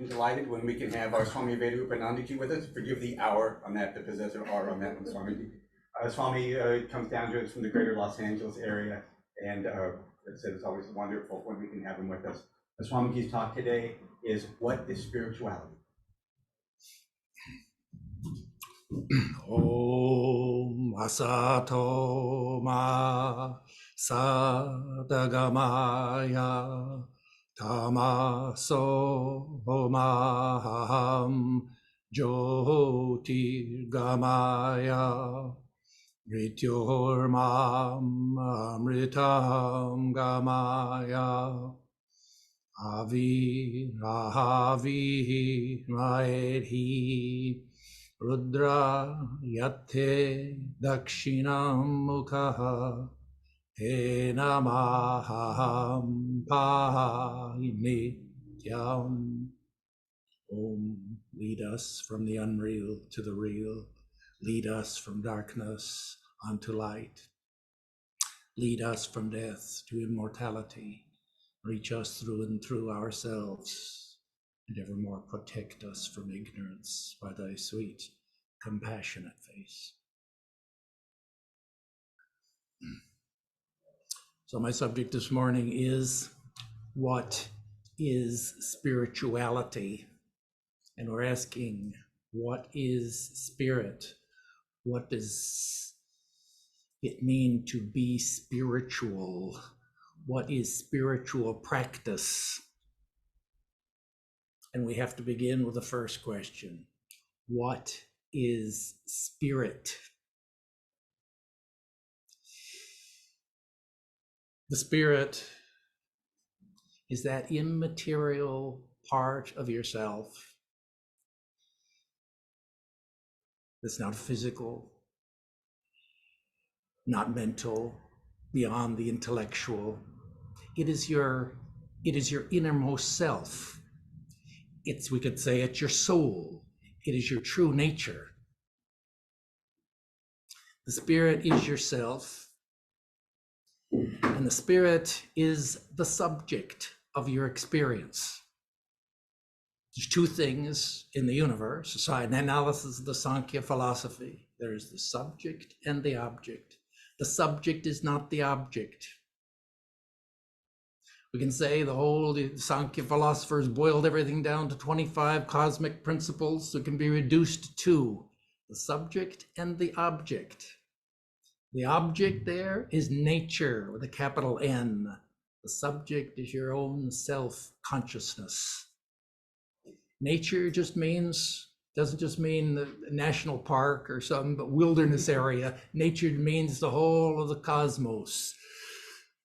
and delighted when we can have our Swami Vedarupananda with us. Forgive the hour on that, the possessive R on that one, Swami. Swami comes down to us from the greater Los Angeles area, and it's always wonderful when we can have him with us. The Swamiji's talk today is, what is spirituality? Om Asato Ma Sadagamaya Tamaso Maham Jyoti Gamaya Mrityormam Amritam Gamaya Avi Rahavi Maedhi Rudra Yate Dakshinam Mukha Te Namaham Nityam. Om, lead us from the unreal to the real. Lead us from darkness unto light. Lead us from death to immortality. Reach us through and through ourselves, and evermore protect us from ignorance by thy sweet, compassionate face. So my subject this morning is, what is spirituality? And we're asking, what is spirit? What does it mean to be spiritual? What is spiritual practice? And we have to begin with the first question. What is spirit? The spirit is that immaterial part of yourself that's not physical, not mental, beyond the intellectual. It is your innermost self. We could say it's your soul. It is your true nature. The spirit is yourself, and the spirit is the subject of your experience. There's two things in the universe, aside an analysis of the Sankhya philosophy. There is the subject and the object. The subject is not the object. We can say the Sankhya philosophers boiled everything down to 25 cosmic principles that can be reduced to the subject and the object. The object there is nature with a capital N. The subject is your own self-consciousness. Nature doesn't just mean the national park or some wilderness area. Nature means the whole of the cosmos,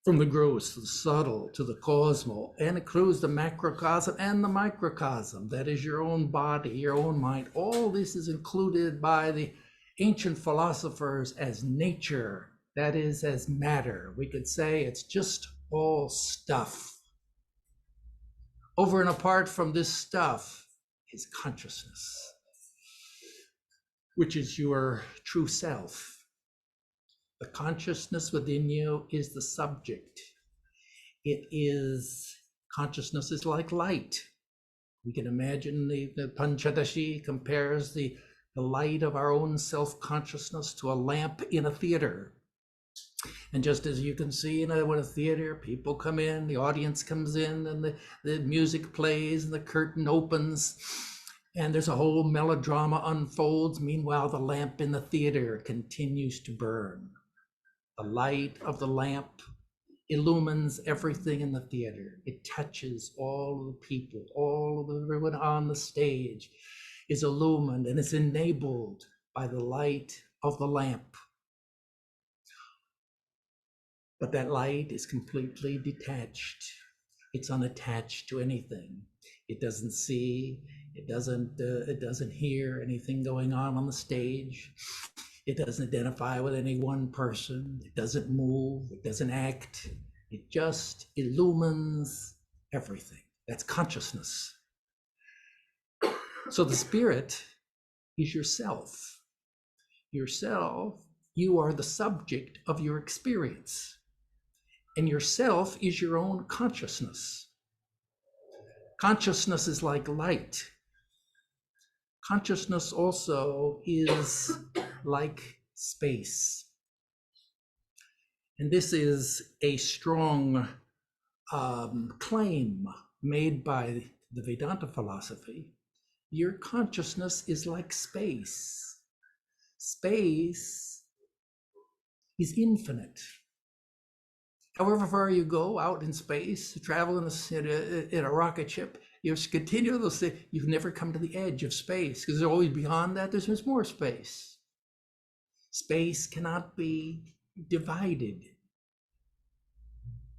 from the gross to the subtle to the cosmos, and includes the macrocosm and the microcosm. That is your own body, your own mind. All this is included by the ancient philosophers as nature, that is, as matter. We could say it's just all stuff. Over and apart from this stuff is consciousness, which is your true self. The consciousness within you is the subject. Consciousness is like light. We can imagine the Panchadashi compares the light of our own self-consciousness to a lamp in a theater. And just as you can see in a theater, people come in, the audience comes in, and the music plays, and the curtain opens, and there's a whole melodrama unfolds. Meanwhile, the lamp in the theater continues to burn. The light of the lamp illumines everything in the theater. It touches all of the people, everyone on the stage is illumined, and it's enabled by the light of the lamp. But that light is completely detached. It's unattached to anything. It doesn't see, it doesn't hear anything going on the stage. It doesn't identify with any one person. It doesn't move, it doesn't act. It just illumines everything. That's consciousness. So the spirit is yourself. Yourself, you are the subject of your experience. And yourself is your own consciousness. Consciousness is like light. Consciousness also is like space. And this is a strong claim made by the Vedanta philosophy. Your consciousness is like space. Space is infinite. However far you go out in space, travel in a rocket ship, you continue to say you've never come to the edge of space, because there's always beyond that, there's more space. Space cannot be divided.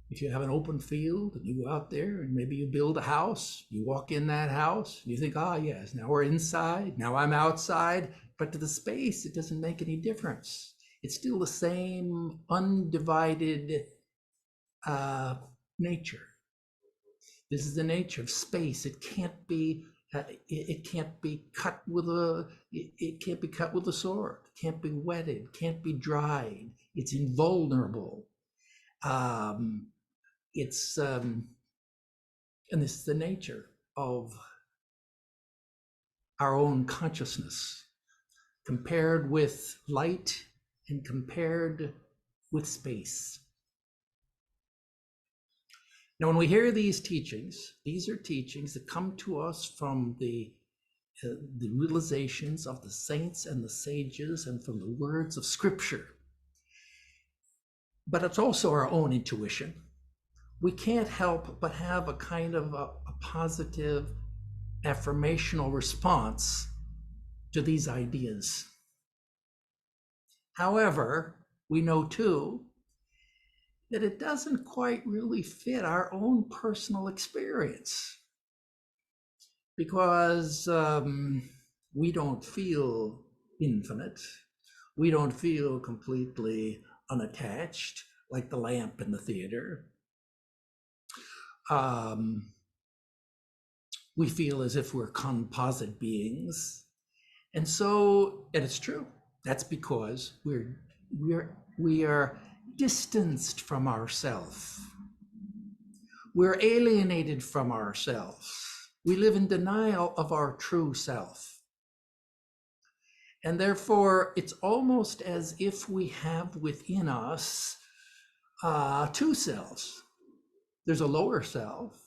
If you have an open field and you go out there and maybe you build a house, you walk in that house, you think, ah, yes, now we're inside, now I'm outside. But to the space, it doesn't make any difference. It's still the same undivided nature. This is the nature of space. It can't be cut with a sword. It can't be wetted. Can't be dried. It's invulnerable. And this is the nature of our own consciousness, compared with light and compared with space. Now, when we hear these teachings, these are teachings that come to us from the realizations of the saints and the sages and from the words of Scripture. But it's also our own intuition. We can't help but have a kind of a positive affirmational response to these ideas. However, we know too that it doesn't quite really fit our own personal experience, because we don't feel infinite. We don't feel completely unattached like the lamp in the theater. We feel as if we're composite beings. And so, and it's true, that's because we are distanced from ourselves. We're alienated from ourselves. We live in denial of our true self. And therefore, it's almost as if we have within us two selves. There's a lower self,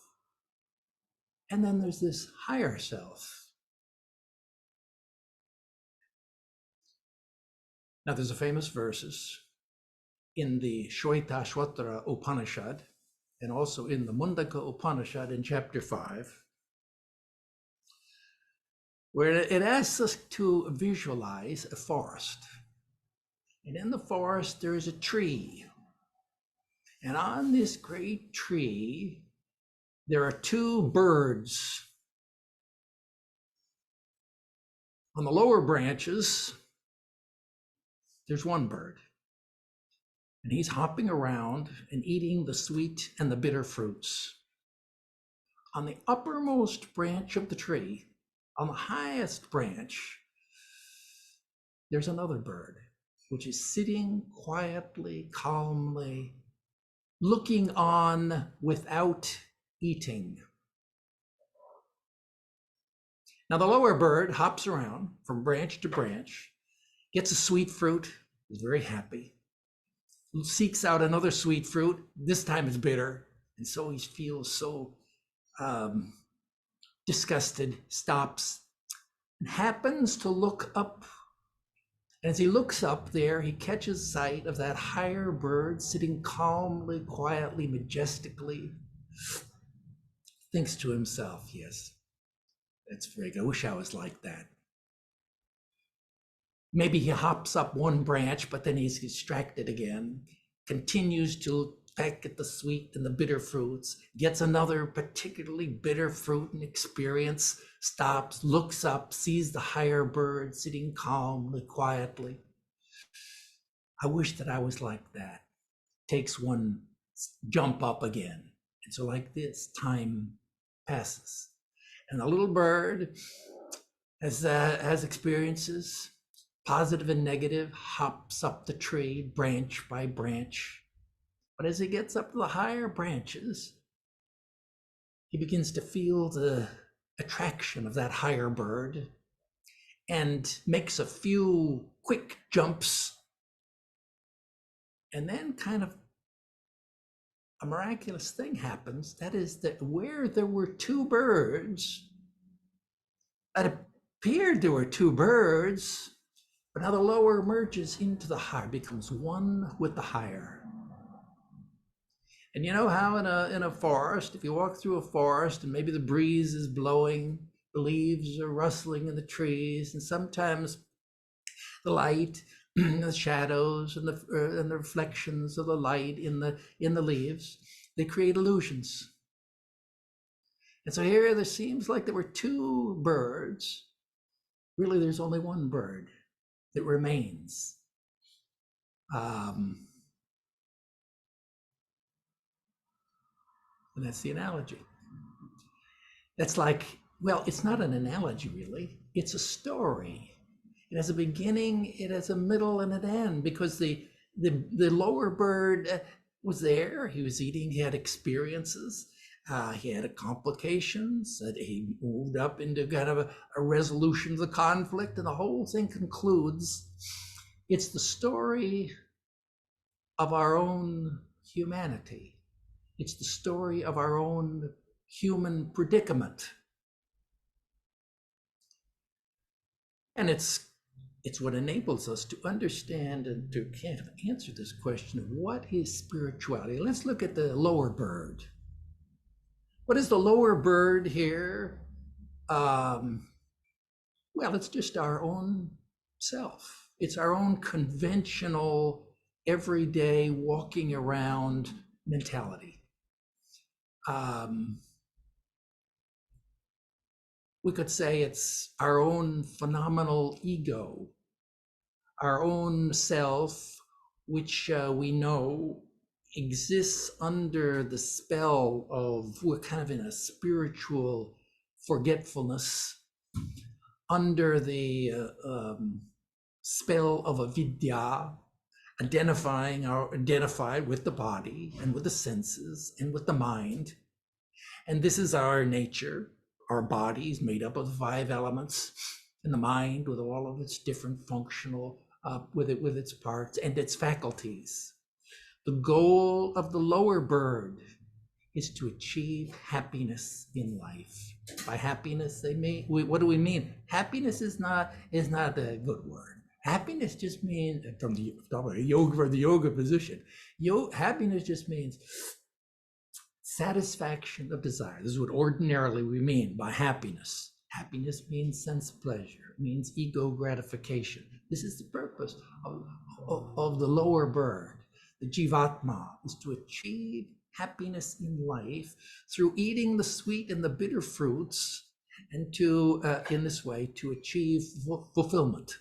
and then there's this higher self. Now, there's a famous verses in the Shvetashvatara Upanishad and also in the Mundaka Upanishad in chapter 5, where it asks us to visualize a forest. And in the forest, there is a tree. And on this great tree, there are two birds. On the lower branches, there's one bird. And he's hopping around and eating the sweet and the bitter fruits. On the uppermost branch of the tree, on the highest branch, there's another bird, which is sitting quietly, calmly, looking on without eating. Now, the lower bird hops around from branch to branch, gets a sweet fruit, is very happy, seeks out another sweet fruit, this time it's bitter, and so he feels so disgusted, stops, and happens to look up. As he looks up there, he catches sight of that higher bird sitting calmly, quietly, majestically, thinks to himself, yes, that's very good. I wish I was like that. Maybe he hops up one branch, but then he's distracted again, continues to peck at the sweet and the bitter fruits, gets another particularly bitter fruit and experience, stops, looks up, sees the higher bird sitting calmly, quietly. I wish that I was like that. Takes one jump up again. And so like this, time passes. And the little bird has experiences, positive and negative, hops up the tree, branch by branch. But as he gets up to the higher branches, he begins to feel the attraction of that higher bird and makes a few quick jumps. And then kind of a miraculous thing happens. That is that where there were two birds, it appeared there were two birds, but now the lower merges into the higher, becomes one with the higher. And you know how in a forest, if you walk through a forest and maybe the breeze is blowing, the leaves are rustling in the trees, and sometimes the light, the shadows, and the reflections of the light in the leaves, they create illusions. And so here there seems like there were two birds. Really, there's only one bird that remains. And that's the analogy. That's like, well, it's not an analogy really, it's a story. It has a beginning, it has a middle, and an end, because the lower bird was there, he was eating, he had experiences, he had complications, that he moved up into kind of a resolution of the conflict, and the whole thing concludes. It's the story of our own humanity. It's the story of our own human predicament. And it's what enables us to understand and to kind of answer this question of what is spirituality. Let's look at the lower bird. What is the lower bird here? Well, it's just our own self. It's our own conventional, everyday, walking around mentality. We could say it's our own phenomenal ego, our own self, which we know exists under the spell of, we're kind of in a spiritual forgetfulness, under the spell of avidya, identified with the body and with the senses and with the mind. And this is our nature. Our body is made up of the 5 elements, and the mind with all of its different functional, with its parts and its faculties. The goal of the lower bird is to achieve happiness in life. By happiness, what do we mean? Happiness is not a good word. Happiness just means, from the yoga position, happiness just means satisfaction of desire. This is what ordinarily we mean by happiness. Happiness means sense pleasure, it means ego gratification. This is the purpose of the lower bird. The jivatma is to achieve happiness in life through eating the sweet and the bitter fruits, and to, in this way, to achieve fulfillment.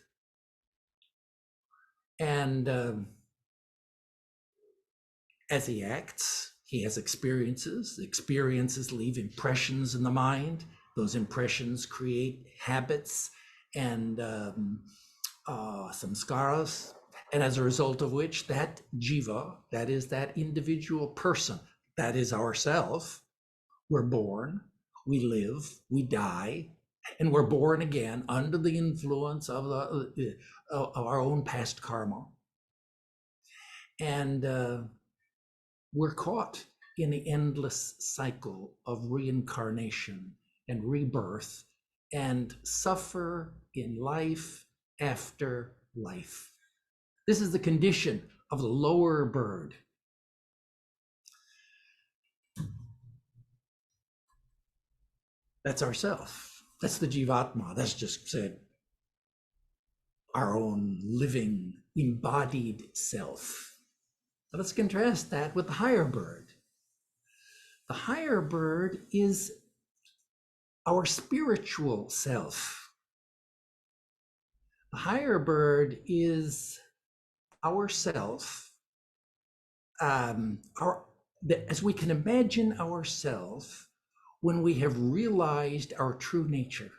And as he acts, he has experiences. The experiences leave impressions in the mind. Those impressions create habits and samskaras. And as a result of which, that jiva, that is that individual person, that is ourself, we're born, we live, we die, and we're born again under the influence of our own past karma. And we're caught in the endless cycle of reincarnation and rebirth, and suffer in life after life. This is the condition of the lower bird. That's ourself. That's the jivatma. That's just said our own living, embodied self. Now let's contrast that with the higher bird. The higher bird is our spiritual self. The higher bird is our self, as we can imagine ourselves when we have realized our true nature.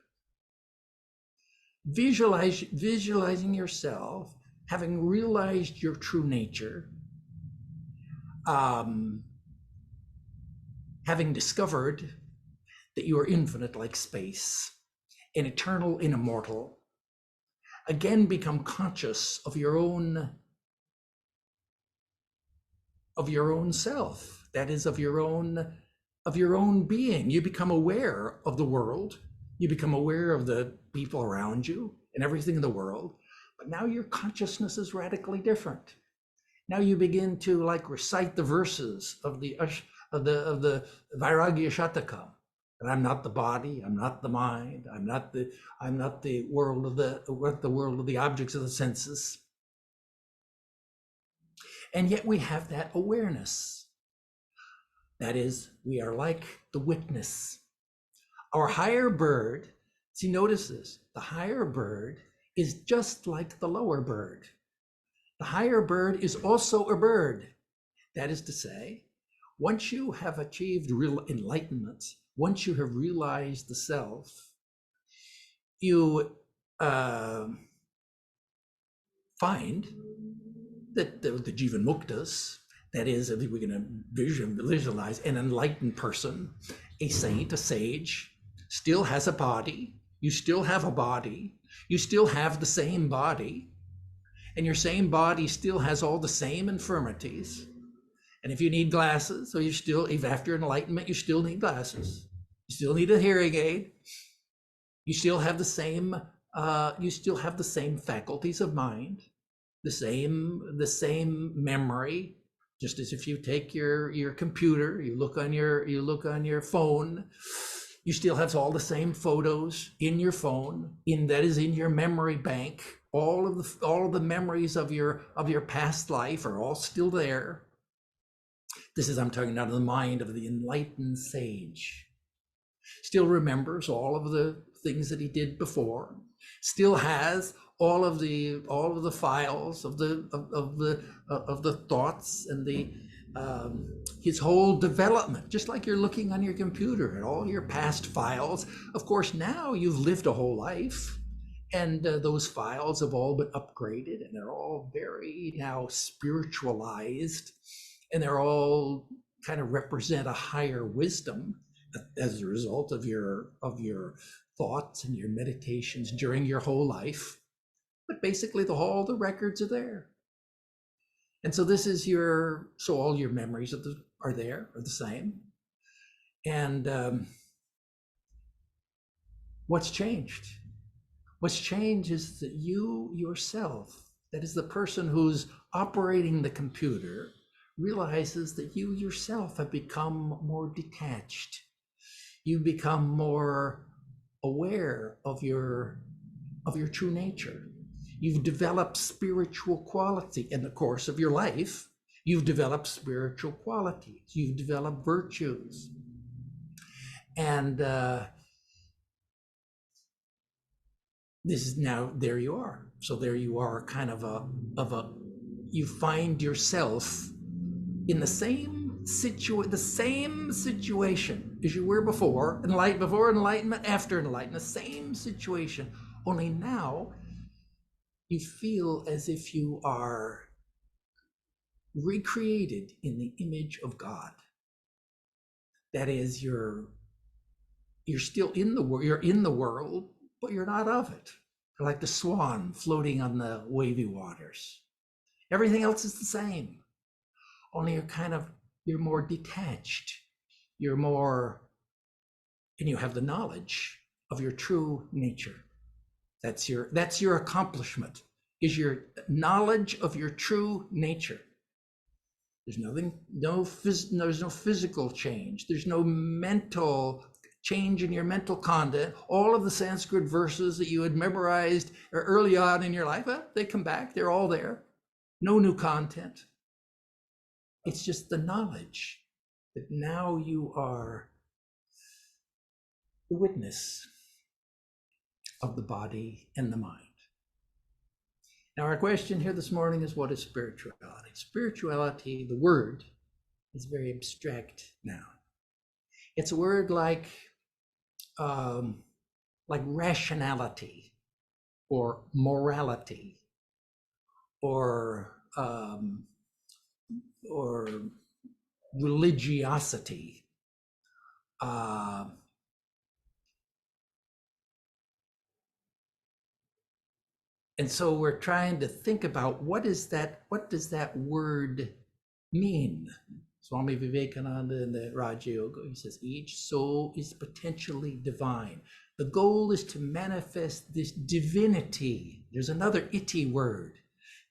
Visualizing yourself having realized your true nature, having discovered that you are infinite like space, and eternal and immortal, again become conscious of your own self, that is, of your own being. You become aware of the world, you become aware of the people around you and everything in the world, but now your consciousness is radically different. Now you begin to like recite the verses of the Vairagya Shatakam. And I'm not the body, I'm not the mind, I'm not the world of the objects of the senses. And yet we have that awareness. That is, we are like the witness. Our higher bird, see, notice this, the higher bird is just like the lower bird. The higher bird is also a bird. That is to say, once you have achieved real enlightenment, once you have realized the self, you find that the Jivan Muktas, that is, if we're going to visualize an enlightened person, a saint, a sage, still has a body. You still have a body. You still have the same body. And your same body still has all the same infirmities. And if you need glasses, so you still, if after enlightenment, you still need glasses. You still need a hearing aid. You still have the same faculties of mind, the same memory. Just as if you take your computer, you look on your phone, you still have all the same photos in your phone, that is in your memory bank. All of the memories of your past life are all still there. This is, I'm talking out of the mind of the enlightened sage. Still remembers all of the things that he did before. Still has all of the files of the thoughts and his whole development, just like you're looking on your computer at all your past files. Of course, now you've lived a whole life, and those files have all been upgraded, and they're all very now spiritualized, and they're all kind of represent a higher wisdom as a result of your thoughts and your meditations during your whole life. But basically, all the records are there. And so this is so all your memories are the same. And what's changed? What's changed is that you yourself, that is the person who's operating the computer, realizes that you yourself have become more detached. You become more aware of your true nature. You've developed spiritual quality in the course of your life. You've developed spiritual qualities. You've developed virtues. And this is now, there you are. So there you are, kind of you find yourself in the same situation as you were before enlightenment, after enlightenment, the same situation. Only now you feel as if you are recreated in the image of God. That is, you're still in the world, you're in the world, but you're not of it. You're like the swan floating on the wavy waters. Everything else is the same. Only you're more detached. And you have the knowledge of your true nature. That's your accomplishment, is your knowledge of your true nature. There's no physical change. There's no mental change in your mental content. All of the Sanskrit verses that you had memorized early on in your life, they come back. They're all there. No new content. It's just the knowledge that now you are the witness of the body and the mind. Now, our question here this morning is, what is spirituality? Spirituality, the word, is very abstract now. It's a word like rationality or morality or religiosity. And so we're trying to think about what does that word mean? Swami Vivekananda in the Raja Yoga, he says, each soul is potentially divine. The goal is to manifest this divinity. There's another itty word.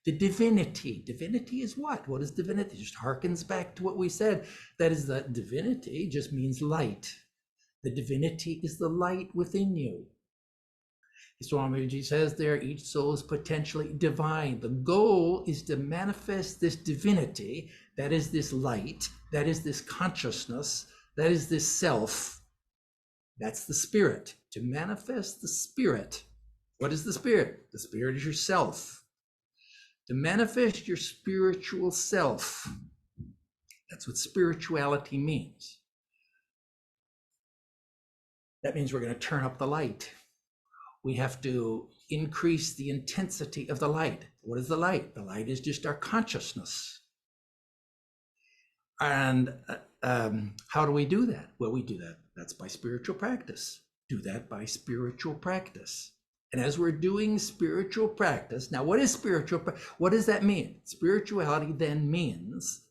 The divinity. Divinity is what? What is divinity? It just harkens back to what we said. That is, that divinity just means light. The divinity is the light within you. Swamiji says there, each soul is potentially divine. The goal is to manifest this divinity, that is this light, that is this consciousness, that is this self. That's the spirit, to manifest the spirit. What is the spirit? The spirit is yourself. To manifest your spiritual self. That's what spirituality means. That means we're going to turn up the light. We have to increase the intensity of the light. What is the light? The light is just our consciousness. And how do we do that? Well, we do that. That's by spiritual practice. Do that by spiritual practice. And as we're doing spiritual practice, now what is spiritual? What does that mean? Spirituality then means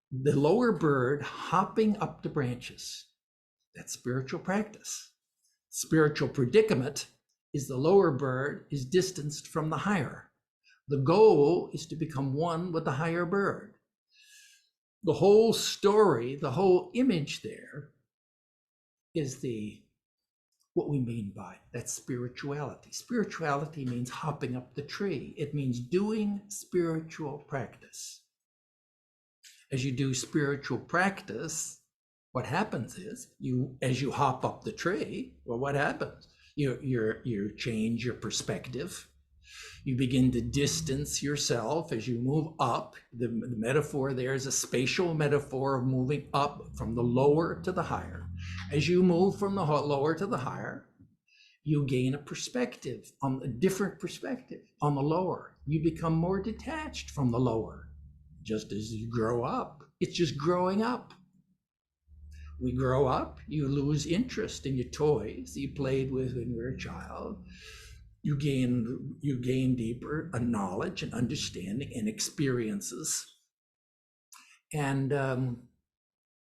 the lower bird hopping up the branches. That's spiritual practice. Spiritual predicament is the lower bird is distanced from the higher. The goal is to become one with the higher bird. The whole story, the whole image there is what we mean by that spirituality. Spirituality means hopping up the tree. It means doing spiritual practice. As you do spiritual practice, what happens is as you hop up the tree, well, what happens? You change your perspective. You begin to distance yourself as you move up. The metaphor there is a spatial metaphor of moving up from the lower to the higher. As you move from the lower to the higher, you gain a perspective, a different perspective on the lower. You become more detached from the lower. Just as you grow up, it's just growing up. We grow up, you lose interest in your toys that you played with when you were a child. You gain deeper knowledge and understanding and experiences. And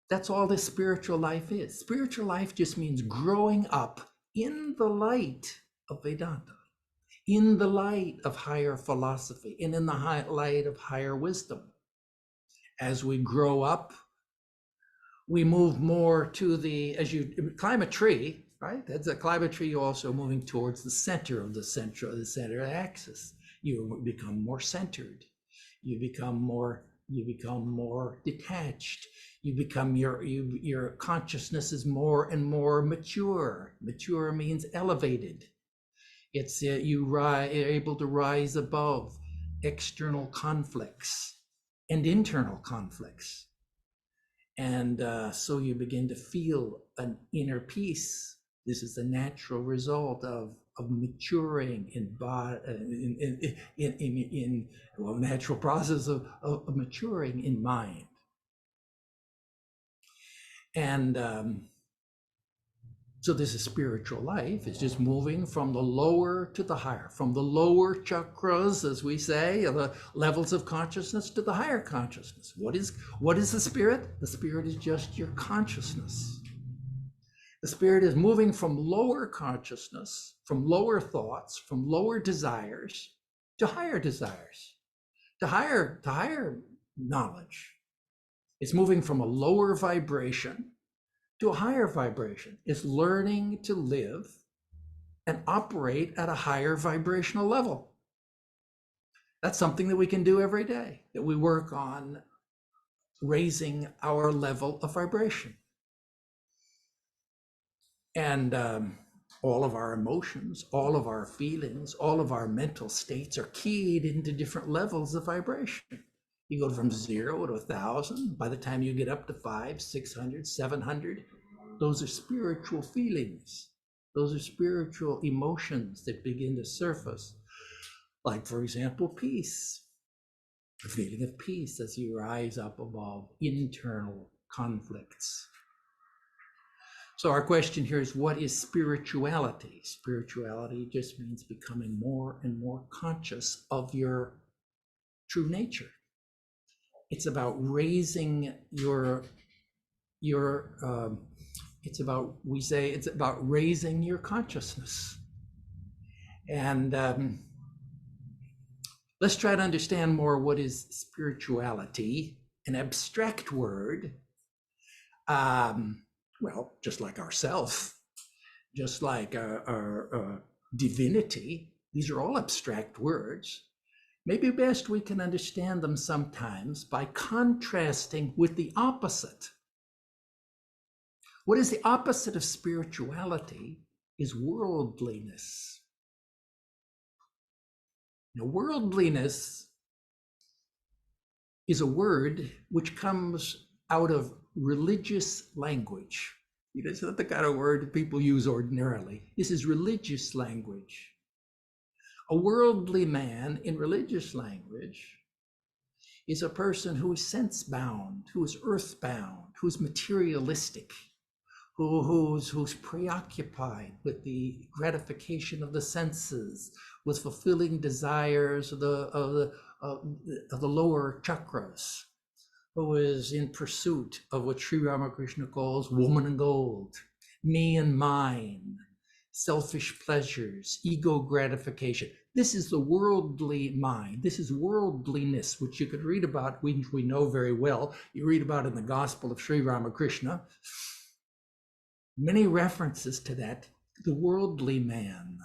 that's all this spiritual life is. Spiritual life just means growing up in the light of Vedanta, in the light of higher philosophy, and in the light of higher wisdom. As we grow up, we move more to as you climb a tree, right? That's a climb a tree, you're also moving towards the center of the center axis. You become more centered. You become more detached. You become your consciousness is more and more mature. Mature means elevated. It's you're able to rise above external conflicts and internal conflicts. And so you begin to feel an inner peace. This is the natural result of maturing in natural process of maturing in mind. And so this is spiritual life. It's just moving from the lower to the higher, from the lower chakras, as we say, the levels of consciousness, to the higher consciousness. What is the spirit? The spirit is just your consciousness. The spirit is moving from lower consciousness, from lower thoughts, from lower desires, to higher desires, to higher knowledge. It's moving from a lower vibration to a higher vibration. Is learning to live and operate at a higher vibrational level. That's something that we can do every day, that we work on raising our level of vibration. And all of our emotions, all of our feelings, all of our mental states are keyed into different levels of vibration. You go from 0 to 1,000. By the time you get up to 500, 600, 700, those are spiritual feelings. Those are spiritual emotions that begin to surface. Like, for example, peace. A feeling of peace as you rise up above internal conflicts. So our question here is, what is spirituality? Spirituality just means becoming more and more conscious of your true nature. It's about raising it's about raising your consciousness. And let's try to understand more what is spirituality, an abstract word. Well, just like ourself, just like our divinity, these are all abstract words. Maybe best we can understand them sometimes by contrasting with the opposite. What is the opposite of spirituality is worldliness. Now, worldliness is a word which comes out of religious language. It's not the kind of word people use ordinarily. This is religious language. A worldly man in religious language is a person who is sense-bound, who is earth-bound, who's materialistic, who's preoccupied with the gratification of the senses, with fulfilling desires of the lower chakras, who is in pursuit of what Sri Ramakrishna calls woman and gold, me and mine, selfish pleasures, ego gratification. This is the worldly mind. This is worldliness, which you could read about, which we know very well. You read about in the Gospel of Sri Ramakrishna. Many references to that, the worldly man,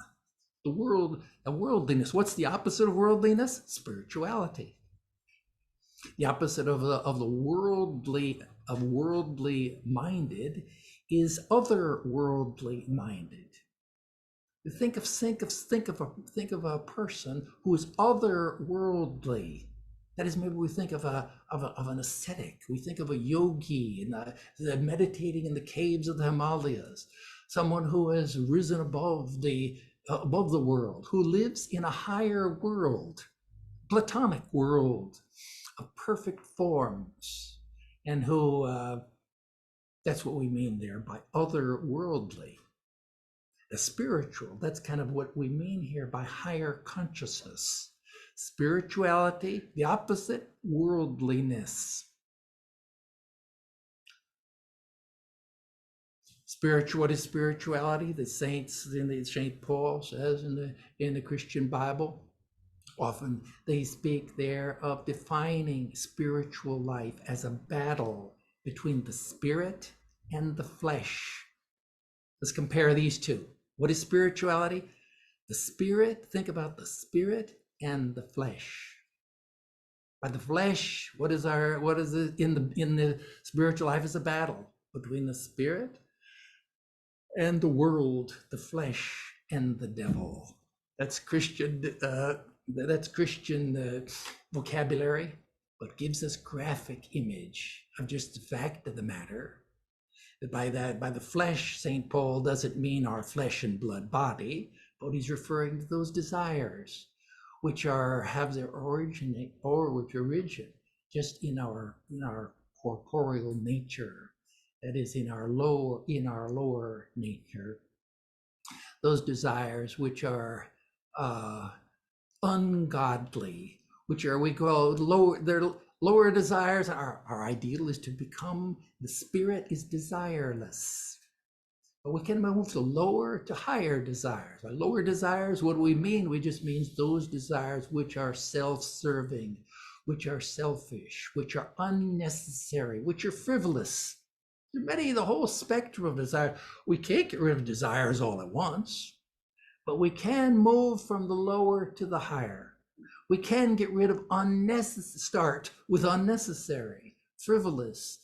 the worldliness. What's the opposite of worldliness? Spirituality. The opposite of worldly minded is otherworldly minded. Think of a person who is otherworldly. That is, maybe we think of an ascetic. We think of a yogi meditating in the caves of the Himalayas. Someone who has risen above the world, who lives in a higher world, Platonic world of perfect forms, and who that's what we mean there by otherworldly. The spiritual, that's kind of what we mean here by higher consciousness. Spirituality, the opposite, worldliness. What is spirituality? The saints, Saint Paul says in the Christian Bible, often they speak there of defining spiritual life as a battle between the spirit and the flesh. Let's compare these two. What is spirituality? The spirit, think about the spirit and the flesh. By the flesh, what is it in the spiritual life is a battle between the spirit and the world, the flesh and the devil. That's Christian vocabulary, but gives us graphic image of just the fact of the matter. By the flesh, St. Paul doesn't mean our flesh and blood body, but he's referring to those desires which have their origin just in our corporeal nature, that is in our lower nature. Those desires which are ungodly, which are we call lower desires. Our ideal is to become, the spirit is desireless. But we can move to higher desires. By lower desires, what do we mean? We just mean those desires which are self-serving, which are selfish, which are unnecessary, which are frivolous. The whole spectrum of desire. We can't get rid of desires all at once, but we can move from the lower to the higher. We can get rid of start with unnecessary, frivolous,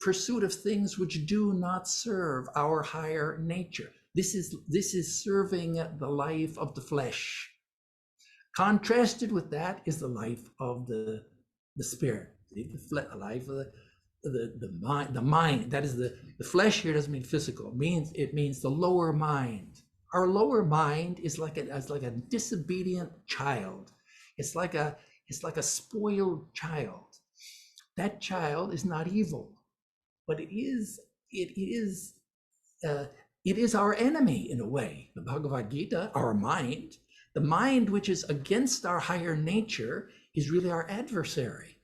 pursuit of things which do not serve our higher nature. This is serving the life of the flesh. Contrasted with that is the life of the spirit, the life of the mind. That is the flesh here doesn't mean physical. It means the lower mind. Our lower mind is like a disobedient child. It's like a spoiled child. That child is not evil, but it is it is our enemy in a way. The Bhagavad Gita, our mind, the mind which is against our higher nature, is really our adversary.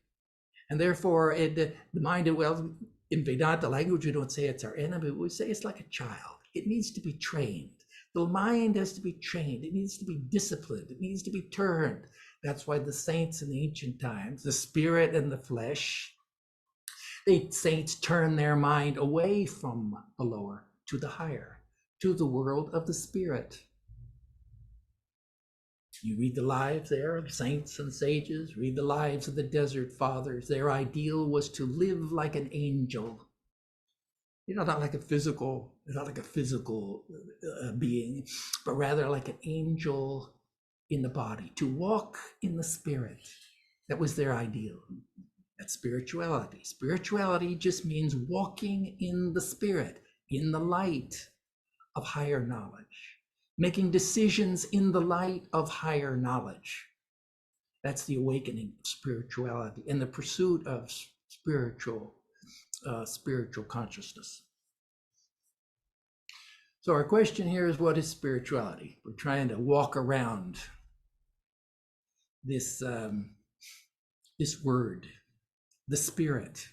And therefore, the mind, well, in Vedanta language, we don't say it's our enemy, we say it's like a child. It needs to be trained. The mind has to be trained. It needs to be disciplined. It needs to be turned. That's why the saints in the ancient times, the spirit and the flesh, the saints turn their mind away from the lower to the higher, to the world of the spirit. You read the lives there of saints and sages, read the lives of the desert fathers. Their ideal was to live like an angel. Not like a physical being, but rather like an angel in the body, to walk in the spirit. That was their ideal. That's spirituality. Spirituality just means walking in the spirit, in the light of higher knowledge, making decisions in the light of higher knowledge. That's the awakening of spirituality and the pursuit of spiritual consciousness. So our question here is, what is spirituality? We're trying to walk around this word, the spirit.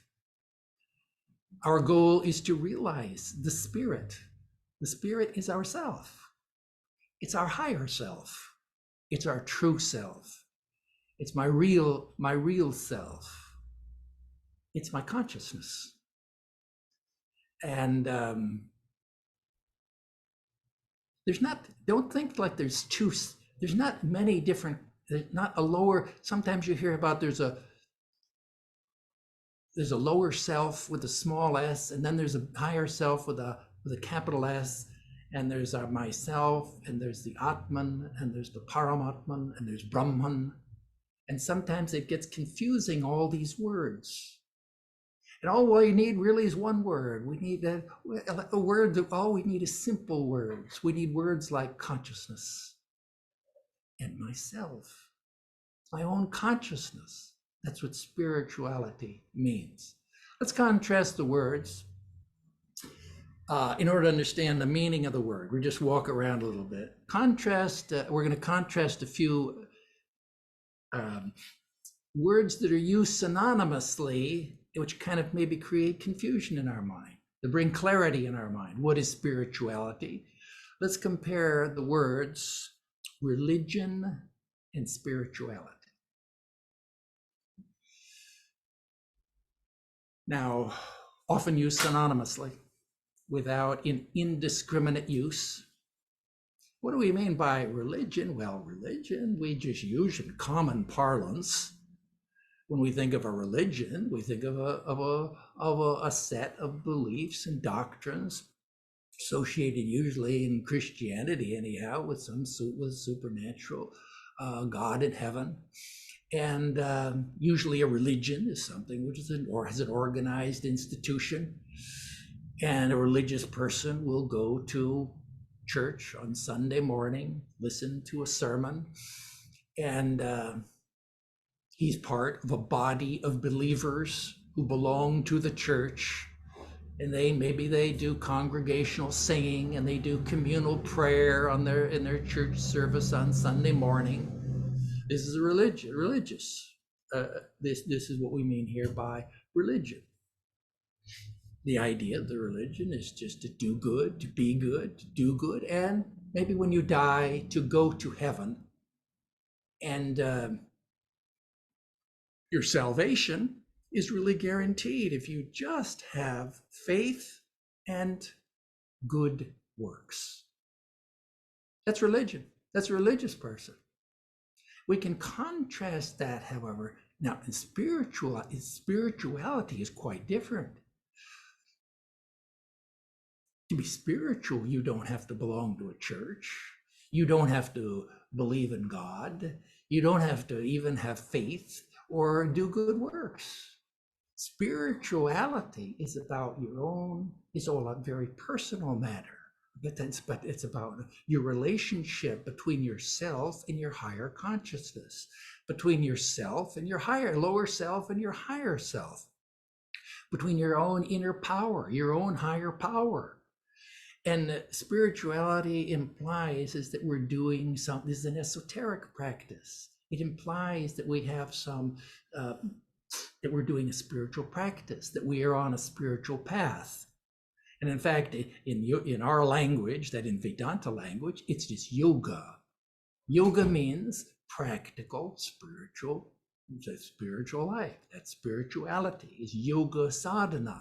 Our goal is to realize the spirit. The spirit is ourself. It's our higher self. It's our true self. It's my real self. It's my consciousness. And don't think like there's not many different, there's not a lower, sometimes you hear about there's a lower self with a small s, and then there's a higher self with a capital S, and there's a myself, and there's the Atman, and there's the Paramatman, and there's Brahman. And sometimes it gets confusing, all these words. And all you need really is one word. We need a word that all we need is simple words. We need words like consciousness and myself, my own consciousness. That's what spirituality means. Let's contrast the words in order to understand the meaning of the word. We just walk around a little bit. We're going to contrast a few words that are used synonymously, which kind of maybe create confusion in our mind, to bring clarity in our mind. What is spirituality? Let's compare the words religion and spirituality. Now, often used synonymously, without indiscriminate use. What do we mean by religion? Well, religion, we just use in common parlance. When we think of a religion, we think of a set of beliefs and doctrines associated usually in Christianity, anyhow, with supernatural God in heaven. And usually a religion is something which has an organized institution. And a religious person will go to church on Sunday morning, listen to a sermon, and he's part of a body of believers who belong to the church. And maybe they do congregational singing, and they do communal prayer in their church service on Sunday morning. This is a religious. This is what we mean here by religion. The idea of the religion is just to do good, to be good, to do good, and maybe when you die, to go to heaven. And your salvation is really guaranteed if you just have faith and good works. That's religion. That's a religious person. We can contrast that, however. Now, spirituality is quite different. To be spiritual, you don't have to belong to a church. You don't have to believe in God. You don't have to even have faith or do good works. Spirituality is about it's all a very personal matter. But it's about your relationship between yourself and your higher consciousness, between yourself and your lower self and your higher self. between your own inner power, your own higher power. And spirituality implies is that we're doing something. This is an esoteric practice. It implies that we have some, that we're doing a spiritual practice, that we are on a spiritual path. And in fact, in our language, that in Vedanta language, it's just yoga. Yoga means practical spiritual life. That spirituality is yoga sadhana.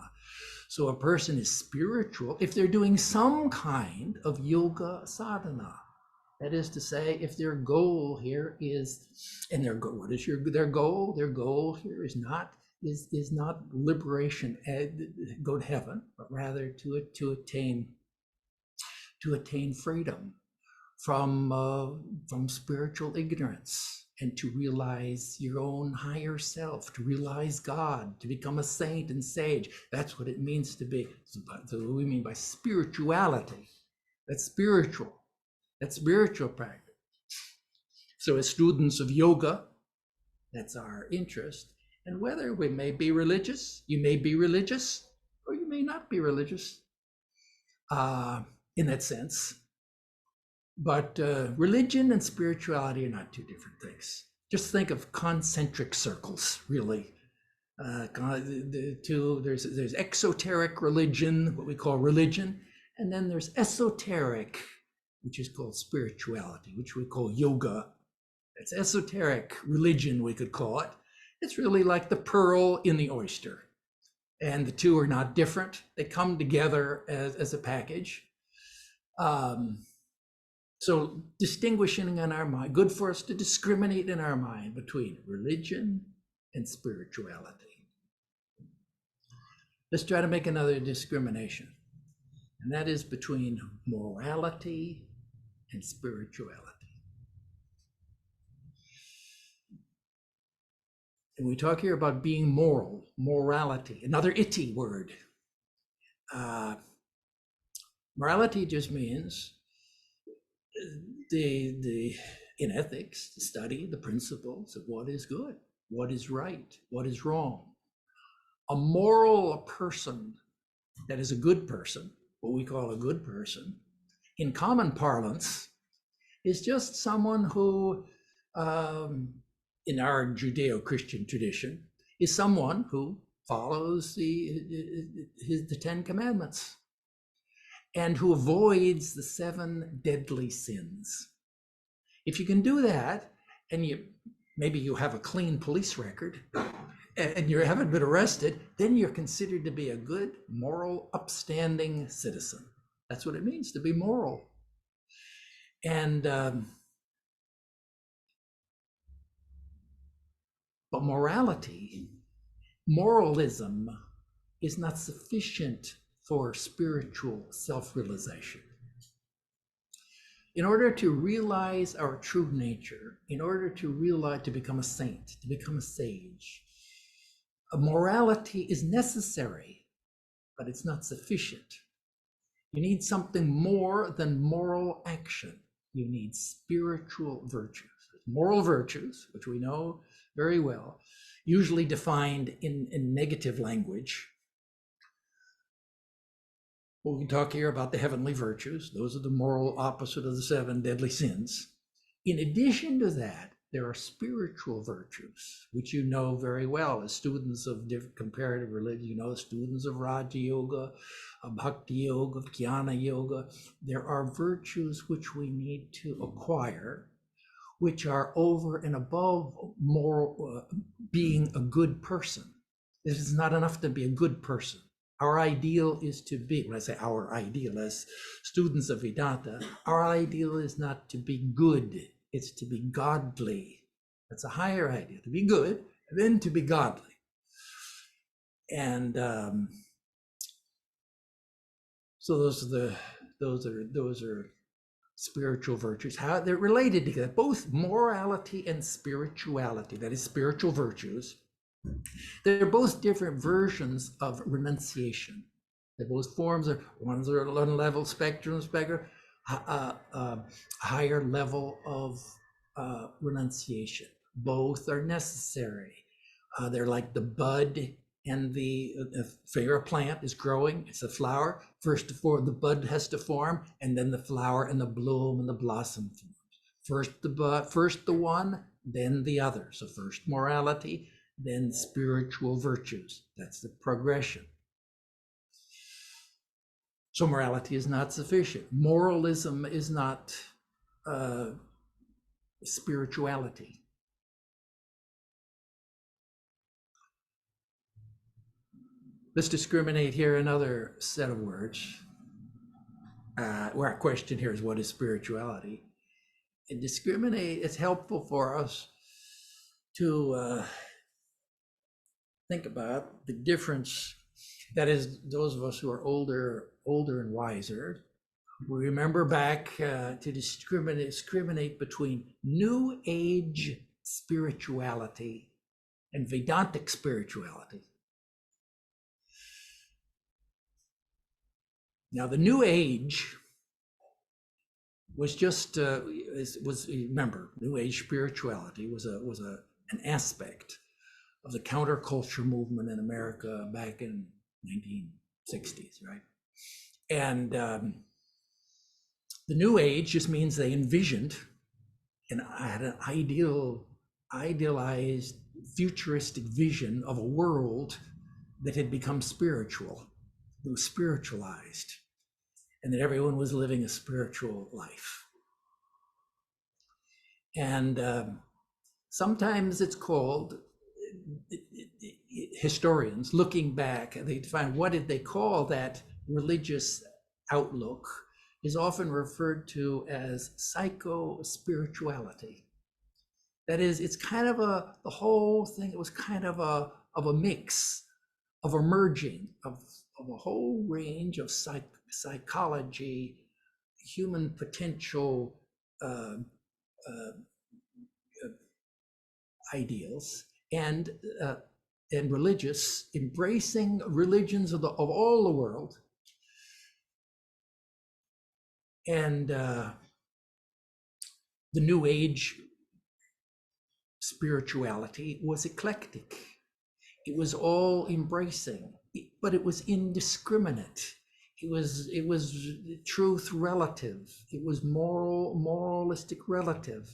So a person is spiritual if they're doing some kind of yoga sadhana. That is to say, if their goal here is, and what is their goal? Their goal here is not liberation, go to heaven, but rather to attain freedom from spiritual ignorance, and to realize your own higher self, to realize God, to become a saint and sage. That's what it means to be. So what we mean by spirituality. That's spiritual practice. So as students of yoga, that's our interest. And whether we may be religious, you may be religious, or you may not be religious in that sense. But religion and spirituality are not two different things. Just think of concentric circles, really. There's exoteric religion, what we call religion, and then there's esoteric, which is called spirituality, which we call yoga. It's esoteric religion, we could call it. It's really like the pearl in the oyster. And the two are not different. They come together as a package. So distinguishing in our mind, good for us to discriminate in our mind between religion and spirituality. Let's try to make another discrimination, and that is between morality and spirituality. And we talk here about being moral, morality, another itty word. Morality just means in ethics, to study the principles of what is good, what is right, what is wrong. A moral person that is a good person, what we call a good person, in common parlance, is just someone who, in our Judeo-Christian tradition, is someone who follows the Ten Commandments and who avoids the 7 deadly sins. If you can do that, and maybe you have a clean police record, and you haven't been arrested, then you're considered to be a good, moral, upstanding citizen. That's what it means to be moral. And but moralism is not sufficient for spiritual self-realization. In order to realize our true nature, in order to become a saint, to become a sage, a morality is necessary, but it's not sufficient. You need something more than moral action. You need spiritual virtues. Moral virtues, which we know very well, usually defined in negative language. Well, we can talk here about the heavenly virtues. Those are the moral opposite of the 7 deadly sins. In addition to that, there are spiritual virtues, which you know very well as students of different comparative religion. You know, students of Raja Yoga, of Bhakti Yoga, of Jnana Yoga. There are virtues which we need to acquire, which are over and above moral, being a good person. This is not enough to be a good person. Our ideal is to be, when I say our ideal as students of Vedanta, our ideal is not to be good, it's to be godly. That's a higher ideal, to be good, and then to be godly. And so those are spiritual virtues. How they're related together, both morality and spirituality, that is spiritual virtues. They're both different versions of renunciation. They're both forms of, one's a level spectrum, higher level of renunciation. Both are necessary. They're like the bud And the figure of plant is growing. It's a flower. First, the bud has to form, and then the flower and the bloom and the blossom forms. First the bud, first the one, then the other. So first morality, then spiritual virtues. That's the progression. So morality is not sufficient. Moralism is not spirituality. Let's discriminate here another set of words. Where our question here is, what is spirituality? And discriminate, it's helpful for us to think about the difference. That is, those of us who are older and wiser, we remember back to discriminate between New Age spirituality and Vedantic spirituality. Now, the New Age was just remember, New Age spirituality was an aspect of the counterculture movement in America back in 1960s, right? And the New Age just means they envisioned and had an idealized, futuristic vision of a world that had become spiritual. It was spiritualized, and that everyone was living a spiritual life. And sometimes it's called, historians looking back, they define what did they call that religious outlook, is often referred to as psycho-spirituality. That is, it's kind of the whole thing, it was kind of a mix of a merging of a whole range of psychology, human potential ideals, and religious, embracing religions of all the world. And the New Age spirituality was eclectic. It was all embracing, but it was indiscriminate. It was truth relative. It was moralistic relative.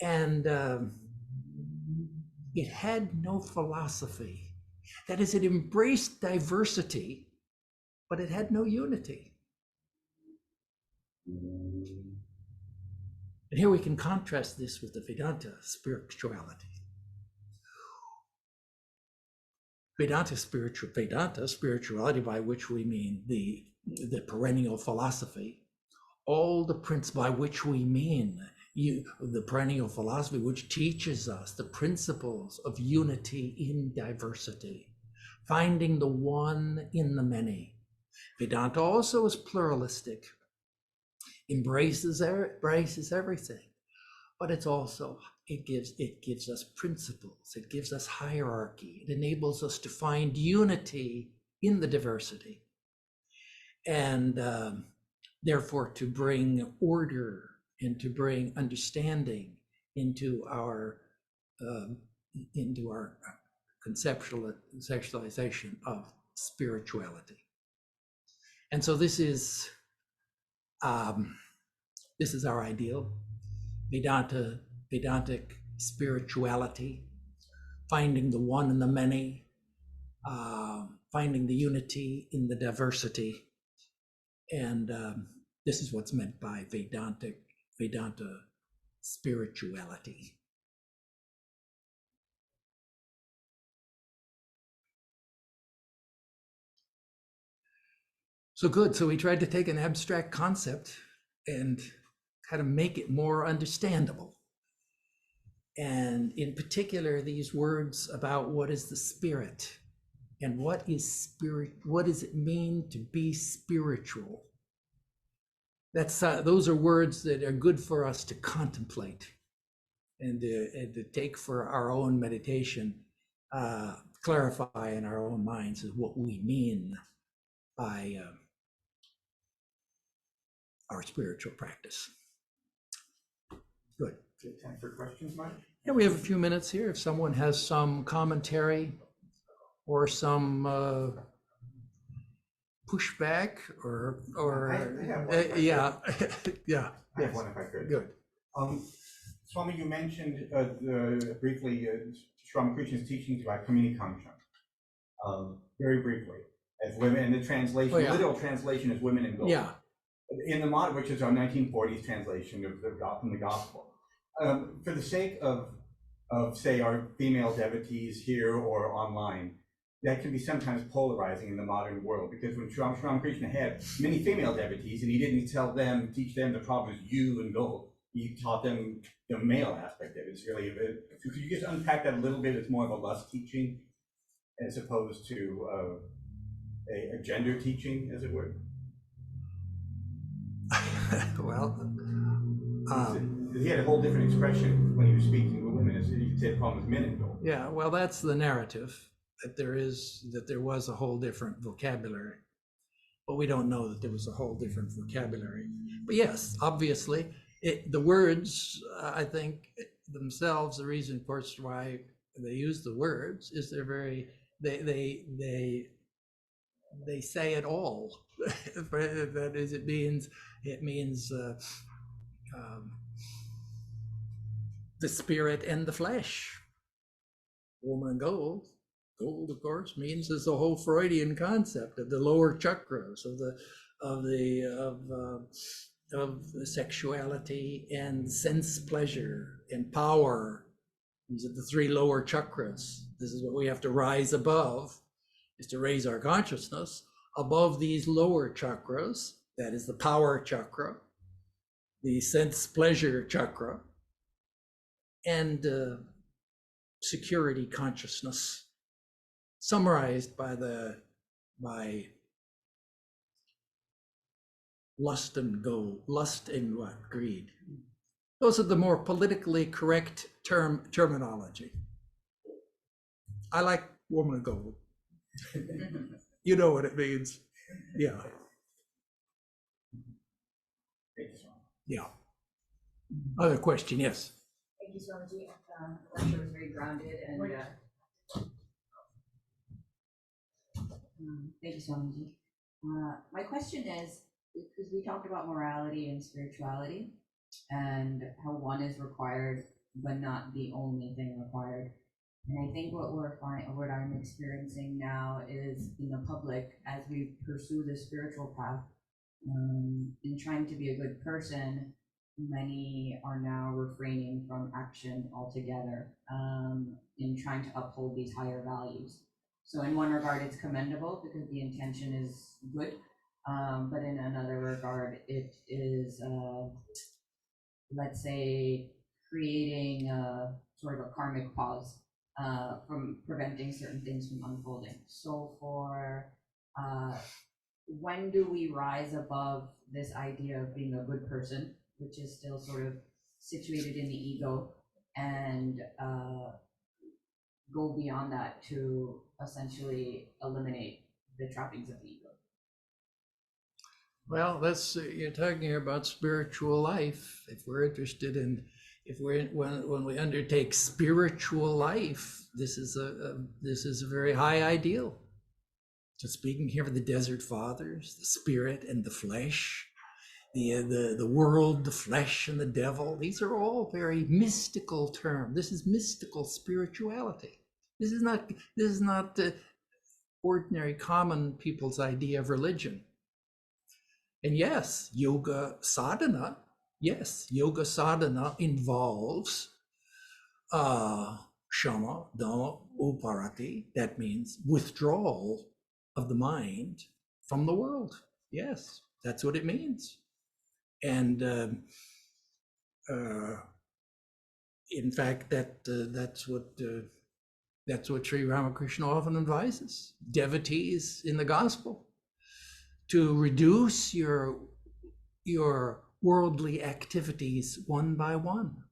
And it had no philosophy. That is, it embraced diversity, but it had no unity. And here we can contrast this with the Vedanta spirituality. Vedanta spirituality, by which we mean the perennial philosophy, all the principles by which we mean the perennial philosophy, which teaches us the principles of unity in diversity, finding the one in the many. Vedanta also is pluralistic, embraces everything, but it's also, it gives us principles, it gives us hierarchy, it enables us to find unity in the diversity, and therefore to bring order and to bring understanding into our conceptualization of spirituality. And so this is our ideal, Vedantic spirituality, finding the one in the many, finding the unity in the diversity. And this is what's meant by Vedanta spirituality. So good. So we tried to take an abstract concept and kind of make it more understandable. And in particular, these words about what is the spirit and what is spirit, what does it mean to be spiritual? That's those are words that are good for us to contemplate and to take for our own meditation, clarify in our own minds is what we mean by our spiritual practice. Good. Time for questions, Mike? Yeah, we have a few minutes here. If someone has some commentary or some pushback or I have one if I yeah yeah I have yes. one if I could. Good. Swami, you mentioned briefly Swami Krishna's teachings about communication, very briefly, as women, and the translation, literal translation is women in gold. Yeah. In the modern, which is our 1940s translation of from the gospel. For the sake of say our female devotees here or online, that can be sometimes polarizing in the modern world, because when Swami Krishna had many female devotees and he didn't teach them the problem is you and gold. He taught them the male aspect of it. It's really, could you just unpack that a little bit? It's more of a lust teaching as opposed to a gender teaching, as it were. Well, he had a whole different expression when he was speaking with women. You could say the problem with men and gold. yeah, well, that's the narrative, that there was a whole different vocabulary, but we don't know that there was a whole different vocabulary. But yes, obviously, the words, I think themselves, the reason, of course, why they use the words is they say it all. That is, it means the spirit and the flesh. Woman and gold. Gold, of course, means is the whole Freudian concept of the lower chakras of the sexuality and sense pleasure and power. These are the three lower chakras. This is what we have to rise above, is to raise our consciousness above these lower chakras. That is the power chakra, the sense pleasure chakra, and security consciousness, summarized by lust and what? Greed. Those are the more politically correct terminology. I like woman of gold. You know what it means. Yeah. Yeah. Other question, yes. Thank you, Swamiji. The lecture was very grounded and thank you, Swamiji. My question is, because we talked about morality and spirituality and how one is required, but not the only thing required. And I think what I'm experiencing now is in the public, as we pursue the spiritual path, in trying to be a good person, many are now refraining from action altogether, in trying to uphold these higher values. So in one regard, it's commendable because the intention is good, but in another regard, it is, let's say, creating a sort of a karmic pause from preventing certain things from unfolding. So for when do we rise above this idea of being a good person, which is still sort of situated in the ego, and go beyond that to essentially eliminate the trappings of the ego? Well, that's you're talking here about spiritual life. If we're interested in, when we undertake spiritual life, this is a very high ideal. So speaking here of the Desert Fathers, the spirit and the flesh, the world, the flesh and the devil, these are all very mystical terms. This is mystical spirituality. This is not ordinary common people's idea of religion. And yes, yoga sadhana involves shama, dhamma, uparati. That means withdrawal of the mind from the world. Yes, that's what it means. And in fact, that's what Sri Ramakrishna often advises devotees in the gospel, to reduce your worldly activities one by one.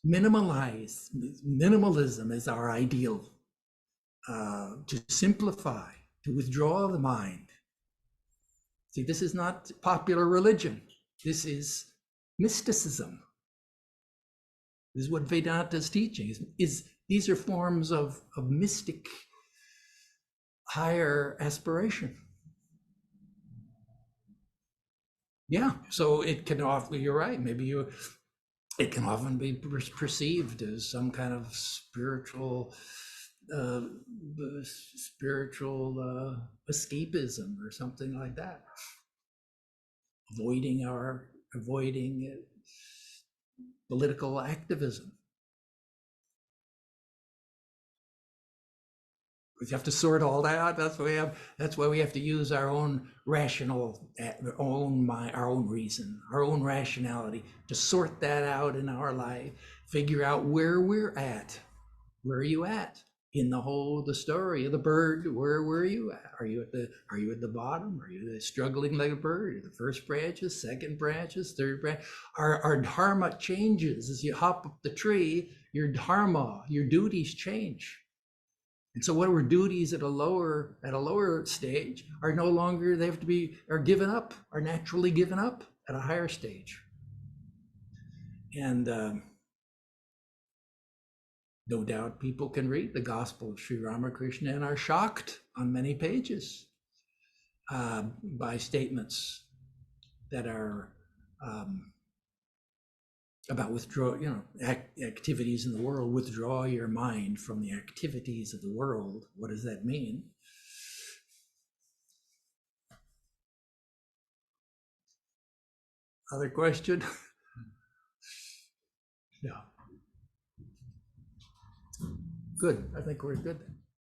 Minimalism is our ideal. To simplify, to withdraw the mind. See, this is not popular religion. This is mysticism. This is what Vedanta is teaching. These are forms of mystic higher aspiration. Yeah, so it can often, you're right, it can often be perceived as some kind of uh, spiritual escapism or something like that. Avoiding political activism. We have to sort all that out. That's why we have to use our own rational, our own mind, our own reason, our own rationality to sort that out in our life, figure out where we're at. Where are you at in the story of the bird? Where were you at? Are you at the bottom? Are you struggling like a bird? The first branches, second branches, third branch. Our dharma changes as you hop up the tree. Your dharma, your duties change. And so what were duties at a lower stage are no longer, are given up, are naturally given up at a higher stage. And no doubt people can read the Gospel of Sri Ramakrishna and are shocked on many pages by statements that are about activities in the world. Withdraw your mind from the activities of the world. What does that mean? Other question? Yeah. Good. I think we're good.